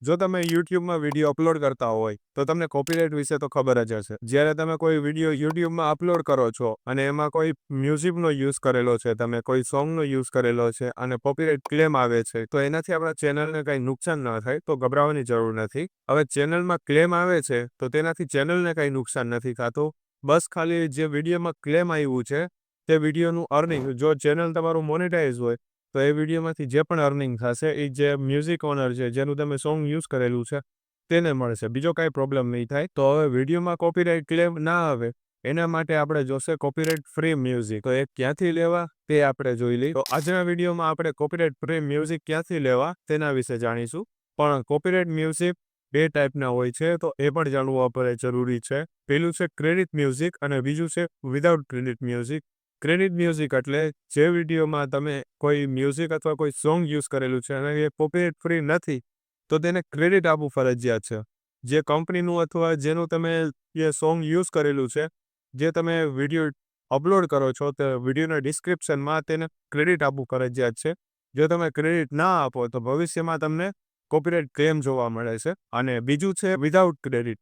જો તમે યુટ્યુબમાં વિડીયો અપલોડ કરતા હોય તો તમને કોપીરાઇટ વિશે તો ખબર જ હશે. જ્યારે તમે કોઈ વિડીયો યુટ્યુબમાં અપલોડ કરો છો અને એમાં કોઈ મ્યુઝિકનો યુઝ કરેલો છે, તમે કોઈ સોંગનો યુઝ કરેલો છે અને કોપીરાઇટ ક્લેમ આવે છે, તો એનાથી આપણા ચેનલને કંઈ નુકસાન ન થાય, તો ગભરાવાની જરૂર નથી. હવે ચેનલમાં ક્લેમ આવે છે તો તેનાથી ચેનલને કંઈ નુકસાન નથી થતું. બસ ખાલી જે વિડીયોમાં ક્લેમ આવ્યું છે તે વિડીયોનું અર્નિંગ, જો ચેનલ તમારું મોનેટાઈઝ હોય તો એ વિડીયોમાંથી જે પણ અર્નિંગ થશે એ જે મ્યુઝિક ઓનર છે, જેનું તમે સોંગ યુઝ કરેલું છે, તેને મળશે. બીજો કાંઈ પ્રોબ્લેમ નહીં થાય. તો હવે વિડીયોમાં કોપીરાઇટ ક્લેમ ના આવે એના માટે આપણે જોશે કોપીરાઇટ ફ્રી મ્યુઝિક. તો એ ક્યાંથી લેવા તે આપણે જોઈ લઈએ. તો આજના વિડીયોમાં આપણે કોપીરાઇટ ફ્રી મ્યુઝિક ક્યાંથી લેવા તેના વિશે જાણીશું. પણ કોપીરાઇટ મ્યુઝિક 2 ટાઈપના હોય છે, તો એ પણ જાણવું આપણે જરૂરી છે. પહેલું છે ક્રેડિટ મ્યુઝિક અને બીજું છે without credit music. Credit music એટલે જે વિડીયોમાં તમે કોઈ મ્યુઝિક અથવા કોઈ સોંગ યુઝ કરેલું છે અને એ કોપીરાઇટ ફ્રી નથી, તો તેને ક્રેડિટ આપવું ફરજિયાત છે. જે કંપનીનું અથવા જેનું તમે એ સોંગ યુઝ કરેલું છે, જે તમે વિડીયો અપલોડ કરો છો, તે વિડીયોના ડિસ્ક્રિપ્શનમાં તેને ક્રેડિટ આપવું ફરજિયાત છે. જો તમે ક્રેડિટ ના આપો તો ભવિષ્યમાં તમને કોપીરાઇટ ક્લેમ જોવા મળે છે. અને બીજું છે વિધાઉટ ક્રેડિટ.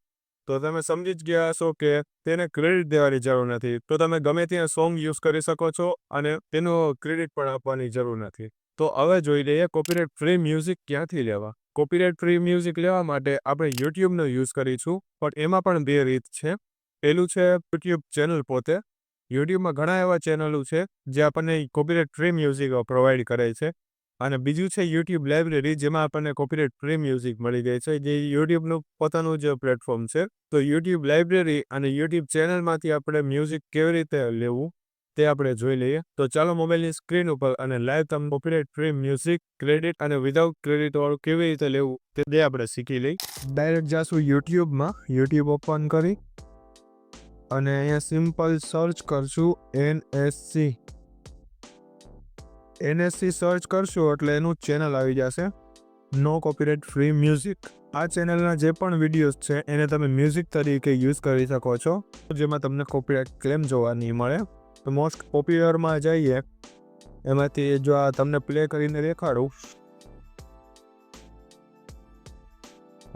તો તમે સમજી જ ગયા હશો કે તેને ક્રેડિટ દેવાની જરૂર નથી. તો તમે ગમે ત્યાં સોંગ યુઝ કરી શકો છો અને તેનો ક્રેડિટ પણ આપવાની જરૂર નથી. તો હવે જોઈ લઈએ કોપીરાઇટ ફ્રી મ્યુઝિક ક્યાંથી લેવા. કોપીરાઇટ ફ્રી મ્યુઝિક લેવા માટે આપણે યુટ્યુબનો યુઝ કરીશું, પણ એમાં પણ 2 રીત છે. પહેલું છે યુટ્યુબ ચેનલ પોતે. યુટ્યુબમાં ઘણા એવા ચેનલો છે જે આપણને કોપીરાઇટ ફ્રી મ્યુઝિક પ્રોવાઈડ કરે છે. અને બીજું છે યુટ્યુબ લાઇબ્રેરી, જેમાં આપણને કોપીરાઇટ ફ્રી મ્યુઝિક મળી જાય છે, જે યુટ્યુબનું પોતાનું જ પ્લેટફોર્મ છે. તો યુટ્યુબ લાઇબ્રેરી અને યુટ્યુબ ચેનલમાંથી આપણે મ્યુઝિક કેવી રીતે લેવું તે આપણે જોઈ લઈએ. તો ચાલો મોબાઈલની સ્ક્રીન ઉપર અને લાઈવ તમને કોપીરાઇટ ફ્રી મ્યુઝિક ક્રેડિટ અને વિધાઉટ ક્રેડિટ વાળું કેવી રીતે લેવું તે આપણે શીખી લઈ. ડાયરેક્ટ જાશું યુટ્યુબમાં. યુટ્યુબ ઓપન કરી અને અહીંયા સિમ્પલ સર્ચ કરશું NSC. NSC સર્ચ કરશો એટલે એનું ચેનલ આવી જશે, નો કોપીરાઇટ ફ્રી મ્યુઝિક. આ ચેનલના જે પણ વિડીયોઝ છે એને તમે મ્યુઝિક તરીકે યુઝ કરી શકો છો, જેમાં તમને કોપીરાઇટ ક્લેમ જોવા નહીં મળે. તો મોસ્ટ પોપ્યુલરમાં જઈએ, એમાંથી જો આ તમને પ્લે કરીને દેખાડું,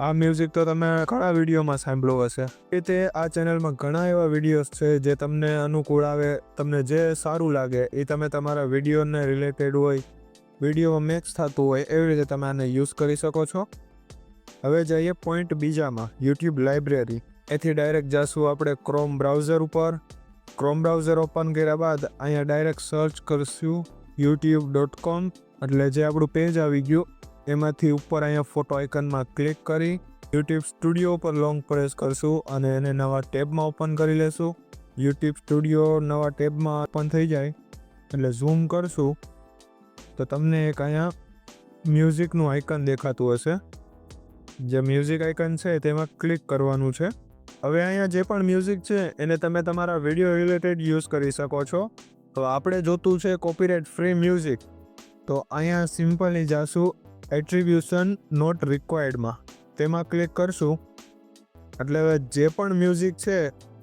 આ મ્યુઝિક તો તમે ઘણા વિડીયોમાં સાંભળ્યું હશે. એ તે આ ચેનલમાં ઘણા એવા વિડીયોઝ છે જે તમને અનુકૂળ આવે, તમને જે સારું લાગે એ તમે તમારા વિડીયોને રિલેટેડ હોય, વિડીયોમાં મેચ થતું હોય એવી રીતે તમે આને યુઝ કરી શકો છો. હવે જઈએ પોઈન્ટ બીજામાં, યુટ્યુબ લાઇબ્રેરી. એથી ડાયરેક્ટ જાશું આપણે ક્રોમ બ્રાઉઝર ઉપર. ક્રોમ બ્રાઉઝર ઓપન કર્યા બાદ અહીંયા ડાયરેક્ટ સર્ચ કરશું youtube.com, એટલે જે આપણું પેજ આવી ગયું. એમાંથી ઉપર અહીંયા ફોટો આઇકનમાં ક્લિક કરી યુટ્યુબ સ્ટુડિયો ઉપર લોંગ પ્રેસ કરશું અને એને નવા ટેબમાં ઓપન કરી લેશું. યુટ્યુબ સ્ટુડિયો નવા ટેબમાં ઓપન થઈ જાય એટલે ઝૂમ કરશું તો તમને એક અહીંયા મ્યુઝિકનું આઇકન દેખાતું હશે. જે મ્યુઝિક આઇકન છે તેમાં ક્લિક કરવાનું છે. હવે અહીંયા જે પણ મ્યુઝિક છે એને તમે તમારા વિડીયો રિલેટેડ યુઝ કરી શકો છો. તો આપણે જોતું છે કોપીરાઇટ ફ્રી મ્યુઝિક, તો અહીંયા સિમ્પલી જાશું એટ્રીબ્યુશન નોટ રિક્વાયર્ડમાં, તેમાં ક્લિક કરશું એટલે જે પણ મ્યુઝિક છે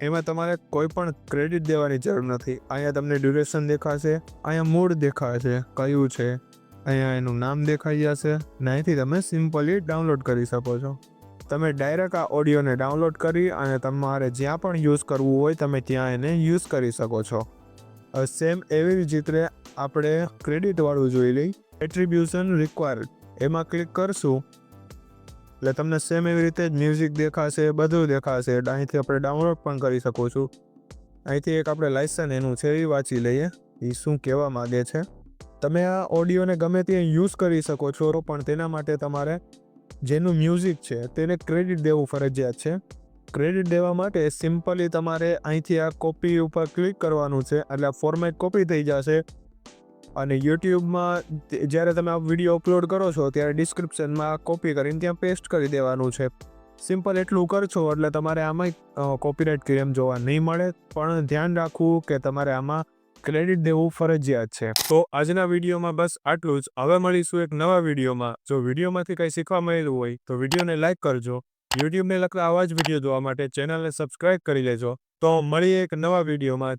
એમાં તમારે કોઈ પણ ક્રેડિટ દેવાની જરૂર નથી. અહીંયા તમને ડ્યુરેશન દેખાશે, અહીંયા મૂડ દેખાશે કયું છે, અહીંયા એનું નામ દેખાઈ જશે. અહીંથી તમે સિમ્પલી ડાઉનલોડ કરી શકો છો. તમે ડાયરેક્ટ આ ઓડિયોને ડાઉનલોડ કરી અને તમારે જ્યાં પણ યુઝ કરવું હોય તમે ત્યાં એને યુઝ કરી શકો છો. સેમ એવી જ રીતે આપણે ક્રેડિટવાળું જોઈ લઈ, એટ્રીબ્યુશન રિક્વાયર્ડ, એમાં ક્લિક કરશું એટલે તમને સેમ એવી રીતે જ મ્યુઝિક દેખાશે, બધું દેખાશે. અહીંથી આપણે ડાઉનલોડ પણ કરી શકો છો. અહીંથી એક આપણે લાઇસન્સ એનું છે એ વાંચી લઈએ, એ શું કહેવા માગે છે. તમે આ ઓડિયોને ગમે ત્યાં યુઝ કરી શકો છો, પણ તેના માટે તમારે જેનું મ્યુઝિક છે તેને ક્રેડિટ દેવું ફરજિયાત છે. ક્રેડિટ દેવા માટે સિમ્પલી તમારે અહીંથી આ કોપી ઉપર ક્લિક કરવાનું છે એટલે ફોર્મેટ કોપી થઈ જશે. અને યુટ્યુબમાં જ્યારે તમે આ વિડીયો અપલોડ કરો છો ત્યારે ડિસ્ક્રિપ્શનમાં કોપી કરીને ત્યાં પેસ્ટ કરી દેવાનું છે. સિમ્પલ એટલું કરશો એટલે તમારે આમાં કોપીરાઇટ ક્લેમ જોવા નહીં મળે, પણ ધ્યાન રાખવું કે તમારે આમાં ક્રેડિટ દેવું ફરજિયાત છે. તો આજના વિડીયોમાં બસ આટલું જ. હવે મળીશું એક નવા વિડીયોમાં. જો વિડીયોમાંથી કંઈ શીખવા મળેલું હોય તો વિડીયોને લાઇક કરજો. યુટ્યુબને લગતા આવા જ વિડીયો જોવા માટે ચેનલને સબસ્ક્રાઇબ કરી લેજો. તો મળીએ એક નવા વિડીયોમાં.